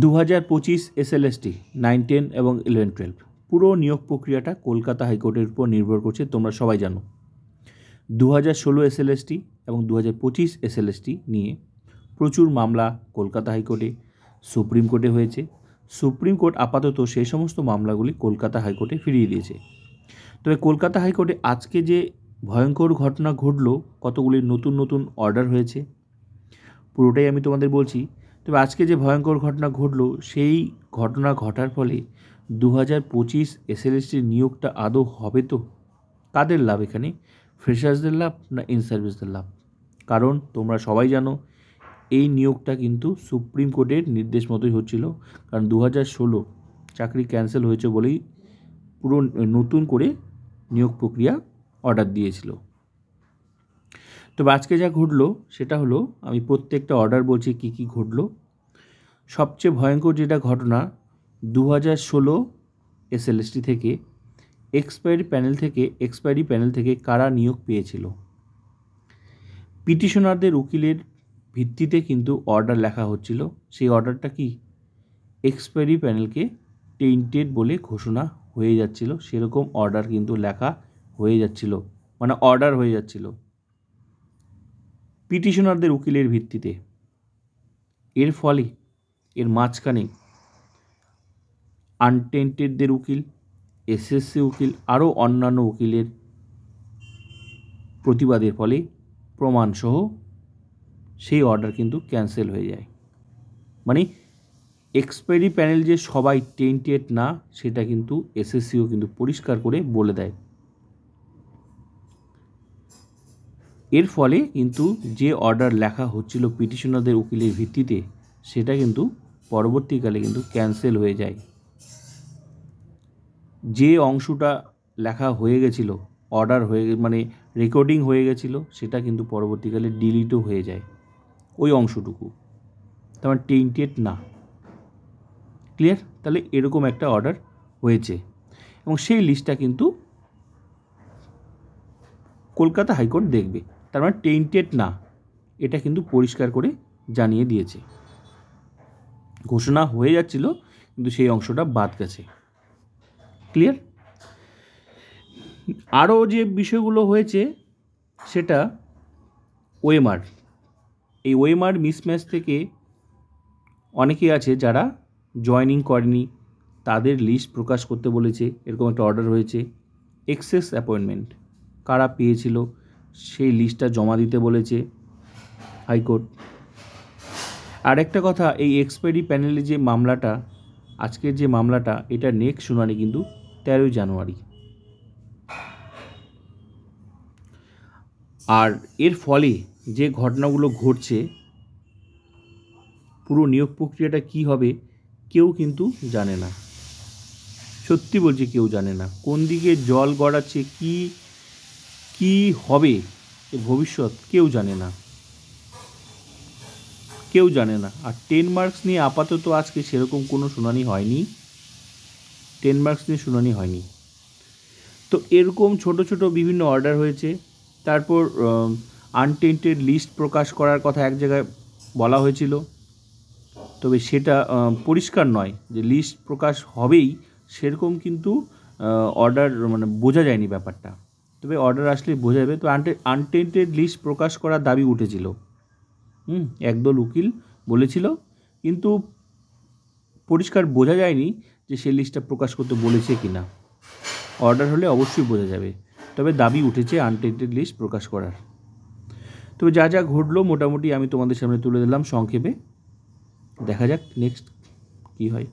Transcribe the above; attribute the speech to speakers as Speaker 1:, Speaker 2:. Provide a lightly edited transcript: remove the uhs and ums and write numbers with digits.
Speaker 1: 2025 SLST 9, 10 এবং 11, 12 পুরো নিয়োগ প্রক্রিয়াটা কলকাতা হাইকোর্টের উপর নির্ভর করছে, তোমরা সবাই জানো। 2016 SLST এবং 2025 SLST নিয়ে প্রচুর মামলা কলকাতা হাইকোর্টে, সুপ্রিম কোর্টে হয়েছে। সুপ্রিম কোর্ট আপাতত সেই সমস্ত মামলাগুলি কলকাতা হাইকোর্টে ফিরিয়ে দিয়েছে। তবে কলকাতা হাইকোর্টে আজকে যে ভয়ঙ্কর ঘটনা ঘটলো, কতগুলি নতুন নতুন অর্ডার হয়েছে, পুরোটাই আমি তোমাদের বলছি। তবে আজকে যে ভয়ঙ্কর ঘটনা ঘটলো, সেই ঘটনা ঘটার ফলে 2025 SLSTর নিয়োগটা আদৌ হবে তো? কাদের লাভ এখানে? ফ্রেশার্সদের লাভ না ইন সার্ভিসদের লাভ? কারণ তোমরা সবাই জানো এই নিয়োগটা কিন্তু সুপ্রিম কোর্টের নির্দেশ মতোই হচ্ছিল। কারণ 2016 চাকরি ক্যান্সেল হয়েছে বলেই পুরো নতুন করে নিয়োগ প্রক্রিয়া অর্ডার দিয়েছিল। তবে আজকে যা ঘটলো সেটা হলো, আমি প্রত্যেকটা অর্ডার বলছি কী কী ঘটলো। সবচেয়ে ভয়ঙ্কর যেটা ঘটনা, 2016 SLST থেকে এক্সপায়ারি প্যানেল থেকে কারা নিয়োগ পেয়েছিল, পিটিশনারদের উকিলের ভিত্তিতে কিন্তু অর্ডার লেখা হচ্ছিল। সেই অর্ডারটা কি এক্সপায়ারি প্যানেলকে টেইন্টেড বলে ঘোষণা হয়ে যাচ্ছিল, সেরকম অর্ডার কিন্তু লেখা হয়ে যাচ্ছিল, মানে অর্ডার হয়ে যাচ্ছিল পিটিশনারদের উকিলের ভিত্তিতে। এর ফলে এর মাঝখানে আনটেন্টেডদের উকিল, SSC উকিল, আরও অন্যান্য উকিলের প্রতিবাদের ফলে প্রমাণসহ সেই অর্ডার কিন্তু ক্যান্সেল হয়ে যায়। মানে এক্সপায়ারি প্যানেল যে সবাই টেন্টেড না, সেটা কিন্তু SSCও কিন্তু পরিষ্কার করে বলে দেয়। এর ফলে কিন্তু যে অর্ডার লেখা হচ্ছিল পিটিশনারদের উকিলের ভিত্তিতে, সেটা কিন্তু পরবর্তীকালে কিন্তু ক্যান্সেল হয়ে যায়। যে অংশটা লেখা হয়ে গেছিল, অর্ডার হয়ে মানে রেকর্ডিং হয়ে গেছিলো, সেটা কিন্তু পরবর্তীকালে ডিলিটও হয়ে যায় ওই অংশটুকু, তার মানে টেন্টেড না। ক্লিয়ার? তাহলে এরকম একটা অর্ডার হয়েছে এবং সেই লিস্টটা কিন্তু কলকাতা হাইকোর্ট দেখবে। তার মানে টেন্টেড না, এটা কিন্তু পরিষ্কার করে জানিয়ে দিয়েছে। ঘোষণা হয়ে যাচ্ছিল কিন্তু সেই অংশটা বাদ গেছে। ক্লিয়ার? আরও যে বিষয়গুলো হয়েছে সেটা ওএমআর। এই ওএমআর মিসম্যাচ থেকে অনেকেই আছে যারা জয়েনিং করেনি, তাদের লিস্ট প্রকাশ করতে বলেছে, এরকম একটা অর্ডার হয়েছে। এক্সেস অ্যাপয়েন্টমেন্ট কারা পেয়েছিল সেই লিস্টটা জমা দিতে বলেছে হাইকোর্ট। আর একটা কথা, এই এক্সপায়ারি প্যানেলে যে মামলাটা, আজকের যে মামলাটা, এটা নেক্সট শুনানি কিন্তু 13 জানুয়ারি। আর এর ফলে যে ঘটনাগুলো ঘটছে, পুরো নিয়োগ প্রক্রিয়াটা কি হবে কেউ কিন্তু জানে না। সত্যি বলছি, কেউ জানে না কোন দিকে জল গড়াচ্ছে, কি হবে ভবিষ্যৎ, কেউ জানে না, কেউ জানে না। আর 10 মার্কস নিয়ে আপাতত আজকে সেরকম কোনো শুনানি হয়নি, 10 মার্কস নিয়ে শুনানি হয়নি। তো এরকম ছোট ছোট বিভিন্ন অর্ডার হয়েছে। তারপর আনটেন্টেড লিস্ট প্রকাশ করার কথা এক জায়গায় বলা হয়েছিল, তবে সেটা পরিষ্কার নয় যে লিস্ট প্রকাশ হবেই, সেরকম কিন্তু অর্ডার মানে বোঝা যায়নি ব্যাপারটা। তবে অর্ডার আসলে বোঝা যাবে। তো আনটেন্টেড লিস্ট প্রকাশ করার দাবি উঠেছিল, একদল উকিল বলেছিল, কিন্তু পরিষ্কার বোঝা যায়নি যে সেই লিস্টটা প্রকাশ করতে বলেছে কি না। অর্ডার হলে অবশ্যই বোঝা যাবে, তবে দাবি উঠেছে আনটেন্টেড লিস্ট প্রকাশ করার। তবে যা যা ঘটলো মোটামুটি আমি তোমাদের সামনে তুলে দিলাম সংক্ষেপে। দেখা যাক নেক্সট কী হয়।